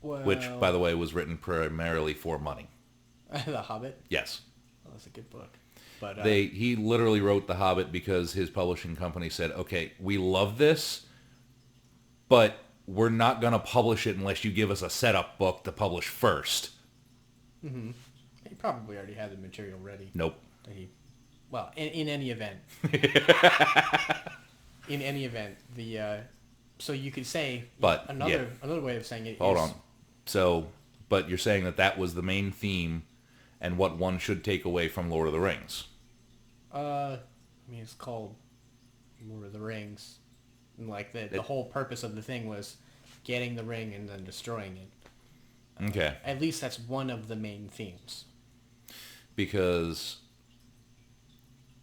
Speaker 2: which, by the way, was written primarily for money.
Speaker 1: The Hobbit?
Speaker 2: Yes.
Speaker 1: Oh, that's a good book. But
Speaker 2: He literally wrote The Hobbit because his publishing company said, okay, we love this, but we're not going to publish it unless you give us a setup book to publish first.
Speaker 1: Mm-hmm. He probably already had the material ready.
Speaker 2: Nope.
Speaker 1: Well, in any event. In any event, so you could say,
Speaker 2: but
Speaker 1: another way of saying it
Speaker 2: Hold on. So, but you're saying that was the main theme and what one should take away from Lord of the Rings.
Speaker 1: I mean, it's called Lord of the Rings. And like the whole purpose of the thing was getting the ring and then destroying it.
Speaker 2: Okay.
Speaker 1: At least that's one of the main themes.
Speaker 2: Because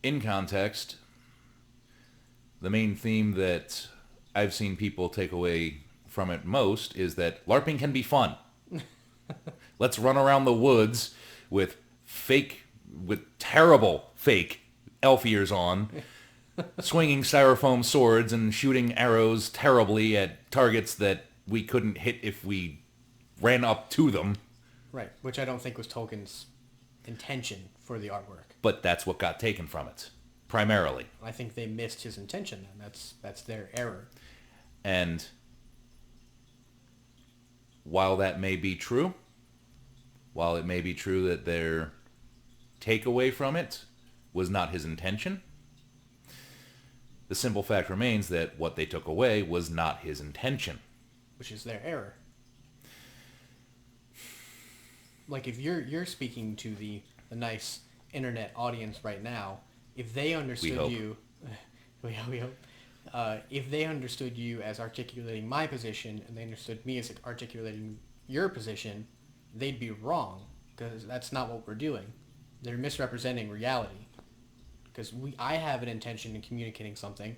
Speaker 2: in context, the main theme that I've seen people take away from it most is that LARPing can be fun. Let's run around the woods with terrible fake elf ears on, swinging styrofoam swords and shooting arrows terribly at targets that we couldn't hit if we ran up to them.
Speaker 1: Right, which I don't think was Tolkien's intention for the artwork.
Speaker 2: But that's what got taken from it, primarily.
Speaker 1: I think they missed his intention, and that's their error.
Speaker 2: And while that may be true, while it may be true that their takeaway from it was not his intention, the simple fact remains that what they took away was not his intention.
Speaker 1: Which is their error. Like if you're speaking to the nice internet audience right now, if they understood you, we hope, if they understood you as articulating my position and they understood me as articulating your position, they'd be wrong, because that's not what we're doing. They're misrepresenting reality. Because I have an intention in communicating something,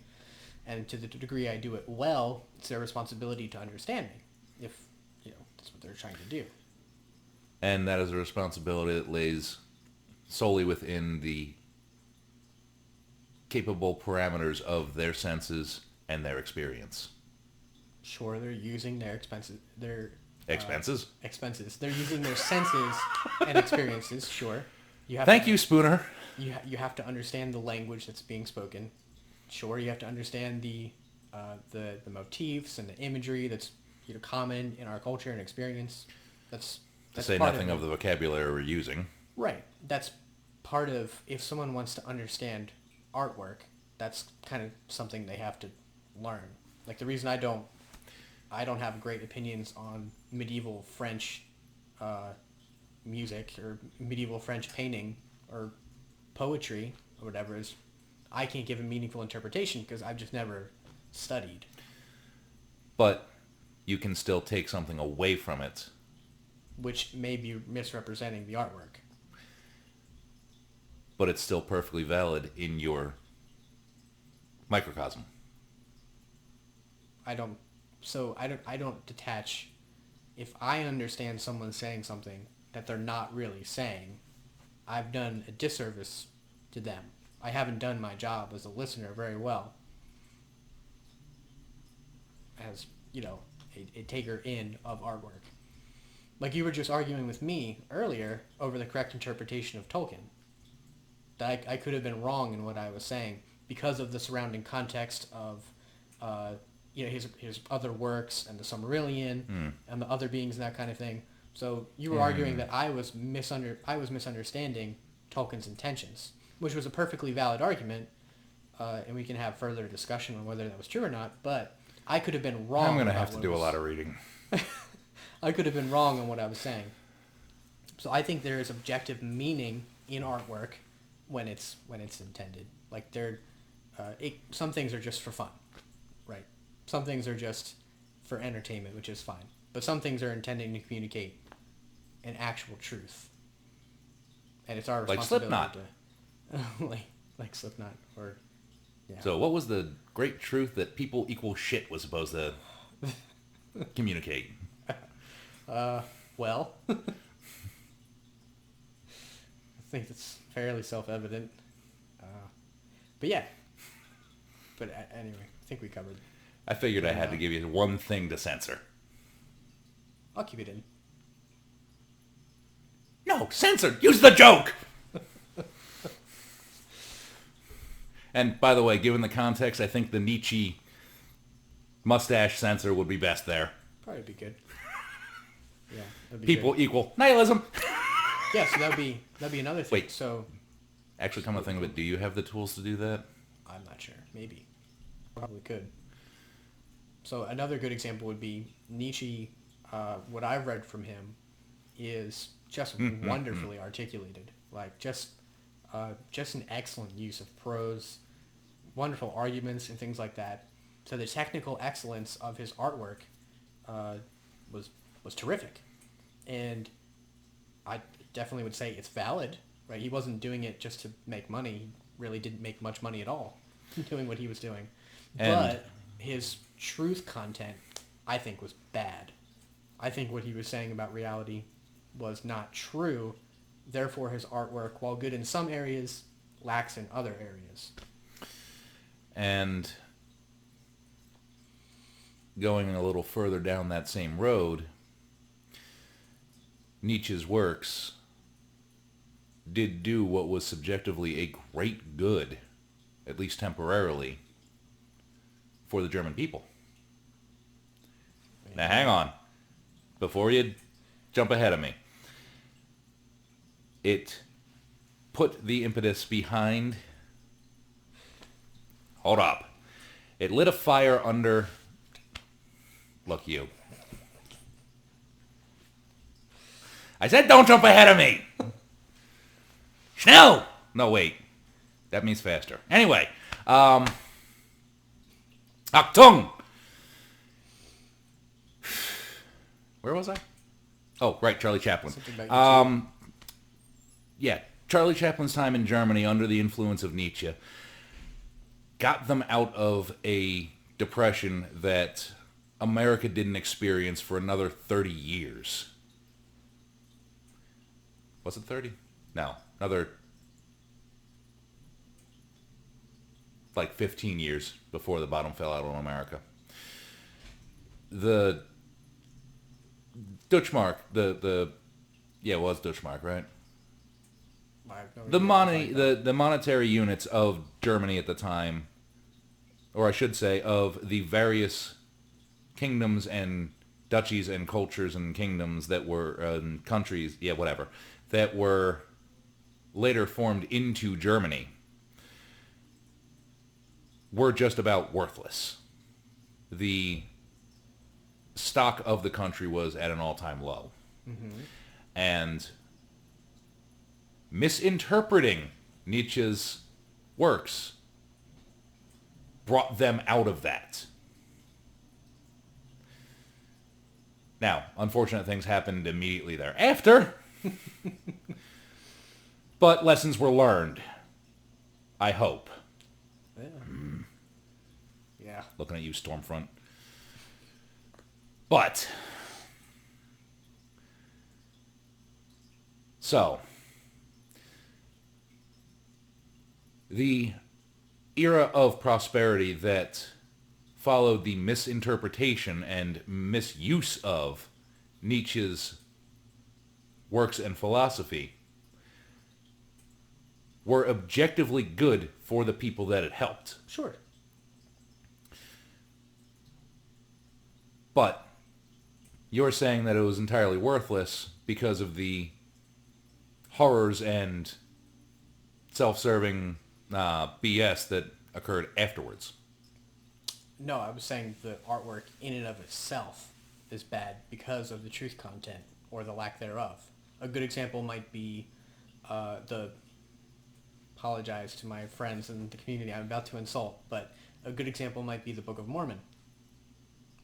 Speaker 1: and to the degree I do it well, it's their responsibility to understand me, if that's what they're trying to do.
Speaker 2: And that is a responsibility that lays solely within the capable parameters of their senses and their experience.
Speaker 1: Sure, they're using their expenses. Expenses. They're using their senses and experiences. Sure.
Speaker 2: Thank you, Spooner.
Speaker 1: You have to understand the language that's being spoken. Sure, you have to understand the motifs and the imagery that's common in our culture and experience. That's
Speaker 2: to say nothing of the vocabulary we're using.
Speaker 1: Right. That's part of, if someone wants to understand artwork, that's kind of something they have to learn. Like, the reason I don't have great opinions on medieval French music or medieval French painting or poetry or whatever is I can't give a meaningful interpretation because I've just never studied.
Speaker 2: But you can still take something away from it.
Speaker 1: Which may be misrepresenting the artwork.
Speaker 2: But it's still perfectly valid in your microcosm.
Speaker 1: I don't detach. If I understand someone saying something that they're not really saying, I've done a disservice to them. I haven't done my job as a listener very well. As, a taker in of artwork. Like you were just arguing with me earlier over the correct interpretation of Tolkien. That I could have been wrong in what I was saying because of the surrounding context of his other works and the Silmarillion and the other beings and that kind of thing. So you were arguing that I was misunderstanding Tolkien's intentions, which was a perfectly valid argument, and we can have further discussion on whether that was true or not. But I could have been wrong.
Speaker 2: I'm going to have to do a lot of reading.
Speaker 1: I could have been wrong on what I was saying. So I think there is objective meaning in artwork when it's intended. Like some things are just for fun, right? Some things are just for entertainment, which is fine. But some things are intending to communicate an actual truth, and it's our responsibility.
Speaker 2: Like Slipknot.
Speaker 1: like Slipknot, or yeah.
Speaker 2: So what was the great truth that people equal shit was supposed to communicate?
Speaker 1: Well, I think it's fairly self-evident. But yeah. But anyway, I think we covered.
Speaker 2: I figured I had to give you one thing to censor.
Speaker 1: I'll keep it in.
Speaker 2: No, censor! Use the joke! And by the way, given the context, I think the Nietzsche mustache censor would be best there.
Speaker 1: Probably be good. Yeah, that'd be
Speaker 2: people
Speaker 1: good.
Speaker 2: Equal nihilism.
Speaker 1: Yeah, so that'd be another thing.
Speaker 2: Wait.
Speaker 1: So
Speaker 2: actually, come to think of it, do you have the tools to do that?
Speaker 1: I'm not sure. Maybe. Probably could. So another good example would be Nietzsche. What I've read from him is just wonderfully articulated. Like just an excellent use of prose, wonderful arguments and things like that. So the technical excellence of his artwork was terrific, and I definitely would say it's valid. Right? He wasn't doing it just to make money. He really didn't make much money at all doing what he was doing. But his truth content, I think, was bad. I think what he was saying about reality was not true. Therefore, his artwork, while good in some areas, lacks in other areas.
Speaker 2: And going a little further down that same road, Nietzsche's works did do what was subjectively a great good, at least temporarily, for the German people. Now hang on. Before you jump ahead of me. It put the impetus behind... Hold up. It lit a fire under... Look, you. I said don't jump ahead of me! Schnell! No, wait. That means faster. Anyway. Achtung! Where was I? Oh, right, Charlie Chaplin.
Speaker 1: Something about you too.
Speaker 2: Yeah, Charlie Chaplin's time in Germany under the influence of Nietzsche got them out of a depression that America didn't experience for another 30 years. Was it 30? No, another like 15 years before the bottom fell out on America. The Deutschmark, yeah, it was Deutschmark, right?
Speaker 1: I have no
Speaker 2: The
Speaker 1: idea what you're
Speaker 2: money,
Speaker 1: talking about.
Speaker 2: the monetary units of Germany at the time, or I should say, of the various kingdoms and duchies and cultures and kingdoms that were countries, yeah, whatever, that were later formed into Germany, were just about worthless. The stock of the country was at an all-time low.
Speaker 1: Mm-hmm.
Speaker 2: And misinterpreting Nietzsche's works brought them out of that. Now, unfortunate things happened immediately thereafter, but lessons were learned. I hope.
Speaker 1: Yeah. Yeah.
Speaker 2: Looking at you, Stormfront. But, so, the era of prosperity that followed the misinterpretation and misuse of Nietzsche's works and philosophy were objectively good for the people that it helped.
Speaker 1: Sure.
Speaker 2: But you're saying that it was entirely worthless because of the horrors and self-serving BS that occurred afterwards.
Speaker 1: No, I was saying the artwork in and of itself is bad because of the truth content or the lack thereof. A good example might be the apologize to my friends in the community I'm about to insult, but a good example might be the Book of Mormon,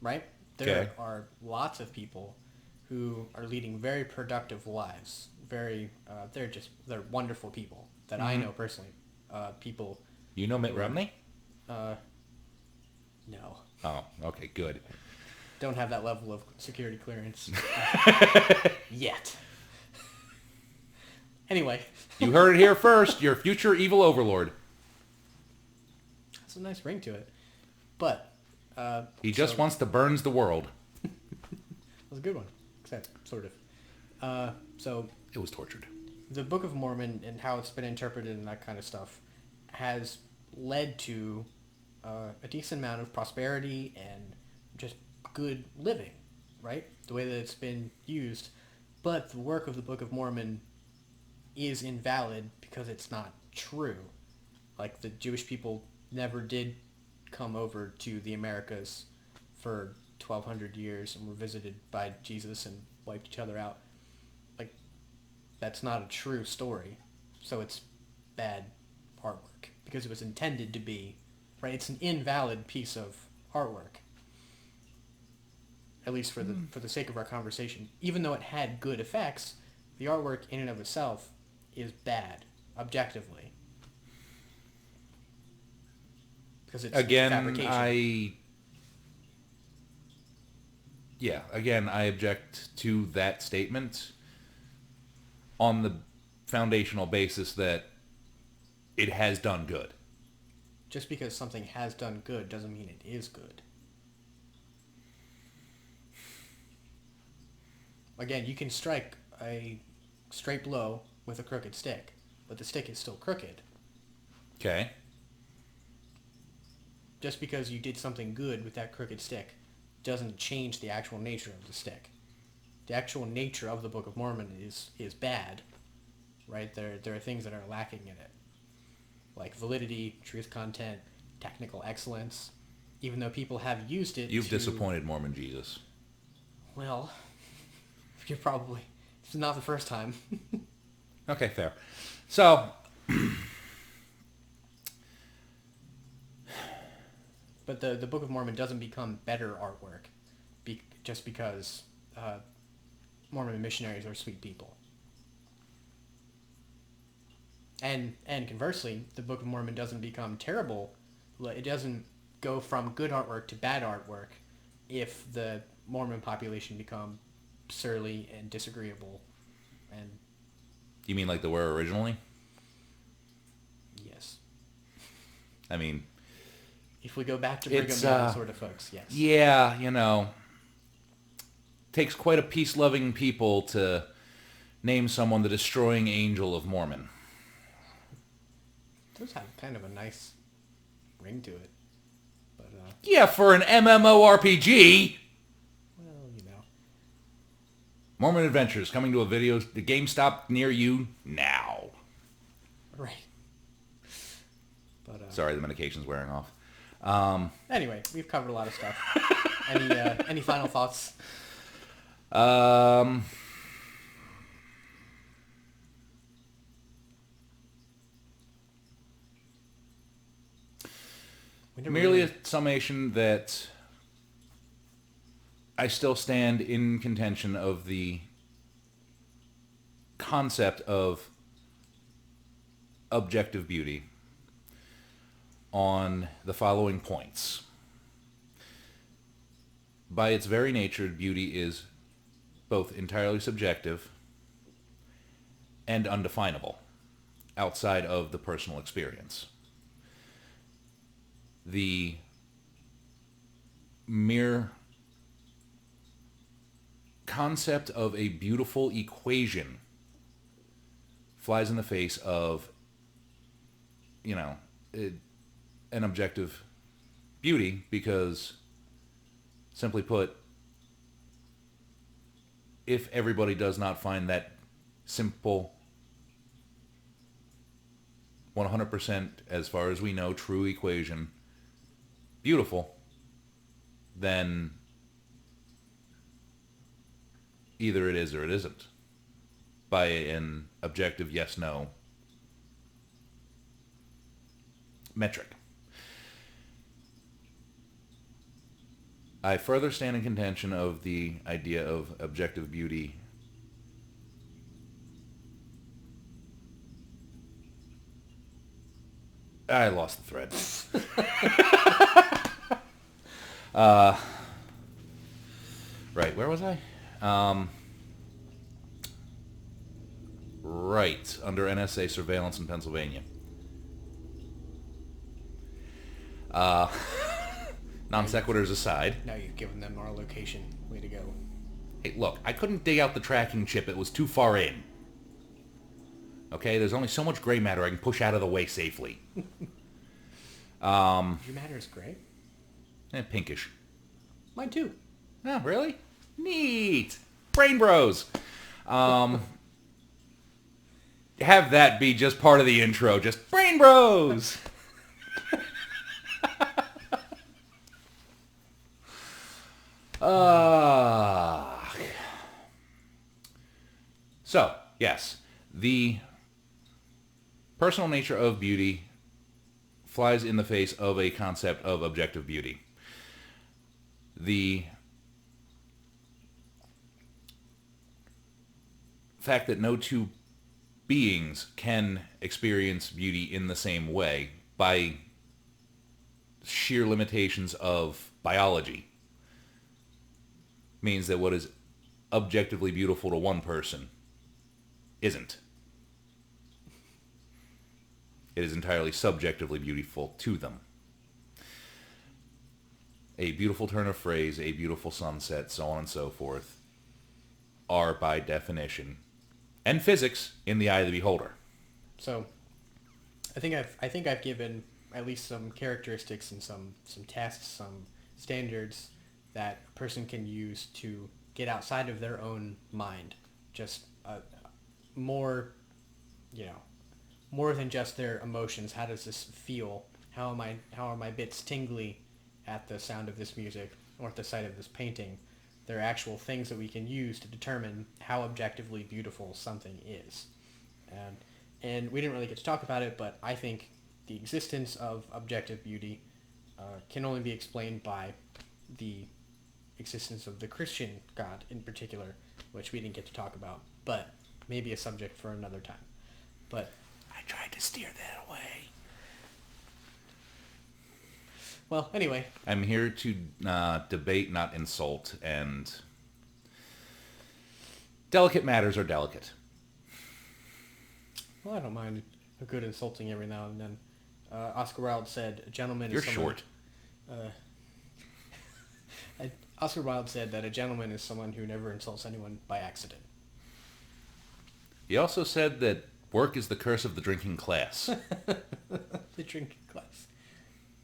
Speaker 1: right? There are lots of people who are leading very productive lives. They're wonderful people that I know personally. People.
Speaker 2: You know Mitt Romney?
Speaker 1: No.
Speaker 2: Oh, okay, good.
Speaker 1: Don't have that level of security clearance yet. Anyway.
Speaker 2: You heard it here first. Your future evil overlord.
Speaker 1: That's a nice ring to it. But
Speaker 2: he just wants to burns the world.
Speaker 1: That was a good one. Except, sort of. So
Speaker 2: it was tortured.
Speaker 1: The Book of Mormon and how it's been interpreted and that kind of stuff has led to a decent amount of prosperity and just good living, right? The way that it's been used. But the work of the Book of Mormon is invalid because it's not true. Like, the Jewish people never did come over to the Americas for 1,200 years and were visited by Jesus and wiped each other out. Like, that's not a true story. So it's bad artwork because it was intended to be, right? It's an invalid piece of artwork. At least for the sake of our conversation. Even though it had good effects, the artwork in and of itself is bad, objectively. Because it's fabrication.
Speaker 2: I object to that statement on the foundational basis that it has done good.
Speaker 1: Just because something has done good doesn't mean it is good. Again, you can strike a straight blow with a crooked stick, but the stick is still crooked.
Speaker 2: Okay.
Speaker 1: Just because you did something good with that crooked stick doesn't change the actual nature of the stick. The actual nature of the Book of Mormon is bad, right? There are things that are lacking in it, like validity, truth content, technical excellence. Even though people have used it,
Speaker 2: You've disappointed Mormon Jesus.
Speaker 1: Well, you're probably... It's not the first time.
Speaker 2: Okay, fair. So...
Speaker 1: But the Book of Mormon doesn't become better artwork just because Mormon missionaries are sweet people. And conversely, the Book of Mormon doesn't become terrible. It doesn't go from good artwork to bad artwork if the Mormon population become surly and disagreeable. And
Speaker 2: You mean like they were originally?
Speaker 1: yes.
Speaker 2: I mean,
Speaker 1: If we go back to Brigham Young sort of folks, yes.
Speaker 2: yeah, takes quite a peace-loving people to name someone the destroying angel of Mormon.
Speaker 1: It does have kind of a nice ring to it. But,
Speaker 2: Yeah, for an MMORPG.
Speaker 1: well,
Speaker 2: Mormon Adventures coming to the GameStop near you now.
Speaker 1: Right. But,
Speaker 2: Sorry, the medication's wearing off.
Speaker 1: Anyway, we've covered a lot of stuff. Any final thoughts?
Speaker 2: Merely a summation that I still stand in contention of the concept of objective beauty on the following points. By its very nature, beauty is both entirely subjective and undefinable outside of the personal experience. The mere concept of a beautiful equation flies in the face of, an objective beauty because, simply put, if everybody does not find that simple, 100%, as far as we know, true equation beautiful, then either it is or it isn't, by an objective yes-no metric. I further stand in contention of the idea of objective beauty I lost the thread. Right, where was I? Right, under NSA surveillance in Pennsylvania. Non sequiturs aside.
Speaker 1: Now you've given them our location. Way to go.
Speaker 2: Hey, look, I couldn't dig out the tracking chip. It was too far in. Okay, there's only so much gray matter I can push out of the way safely.
Speaker 1: Your matter is gray?
Speaker 2: Pinkish.
Speaker 1: Mine too.
Speaker 2: Oh, really? Neat. Brain bros. Have that be just part of the intro. Just brain bros. So, yes, the personal nature of beauty flies in the face of a concept of objective beauty. The fact that no two beings can experience beauty in the same way by sheer limitations of biology means that what is objectively beautiful to one person isn't. It is entirely subjectively beautiful to them. A beautiful turn of phrase, a beautiful sunset, so on and so forth, are by definition and physics in the eye of the beholder.
Speaker 1: So, I think I've given at least some characteristics and some tests, some standards that a person can use to get outside of their own mind. Just more than just their emotions. How does this feel? How are my bits tingly at the sound of this music or at the sight of this painting? There are actual things that we can use to determine how objectively beautiful something is. And we didn't really get to talk about it, but I think the existence of objective beauty can only be explained by the existence of the Christian God in particular, which we didn't get to talk about, but maybe a subject for another time. But
Speaker 2: I tried to steer that away.
Speaker 1: well, anyway,
Speaker 2: I'm here to debate, not insult, and delicate matters are delicate.
Speaker 1: well, I don't mind a good insulting every now and then. Oscar Wilde said, "A gentleman
Speaker 2: You're
Speaker 1: is someone."
Speaker 2: short.
Speaker 1: Oscar Wilde said that a gentleman is someone who never insults anyone by accident.
Speaker 2: He also said that work is the curse of the drinking class.
Speaker 1: The drinking class.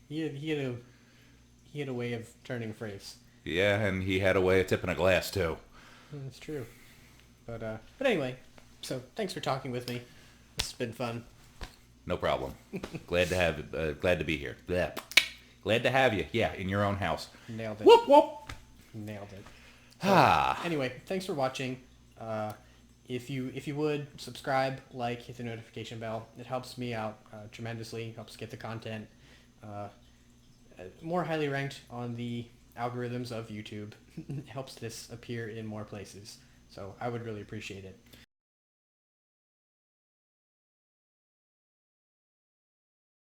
Speaker 1: He had a way of turning a phrase.
Speaker 2: Yeah, and he had a way of tipping a glass, too.
Speaker 1: That's true. But anyway, so thanks for talking with me. This has been fun.
Speaker 2: No problem. Glad to be here. Blah. Glad to have you. Yeah, in your own house.
Speaker 1: Nailed it.
Speaker 2: Whoop, whoop.
Speaker 1: Nailed it.
Speaker 2: Ah.
Speaker 1: Anyway, thanks for watching. If you would subscribe, like, hit the notification bell. It helps me out tremendously. Helps get the content more highly ranked on the algorithms of YouTube. Helps this appear in more places. So I would really appreciate it.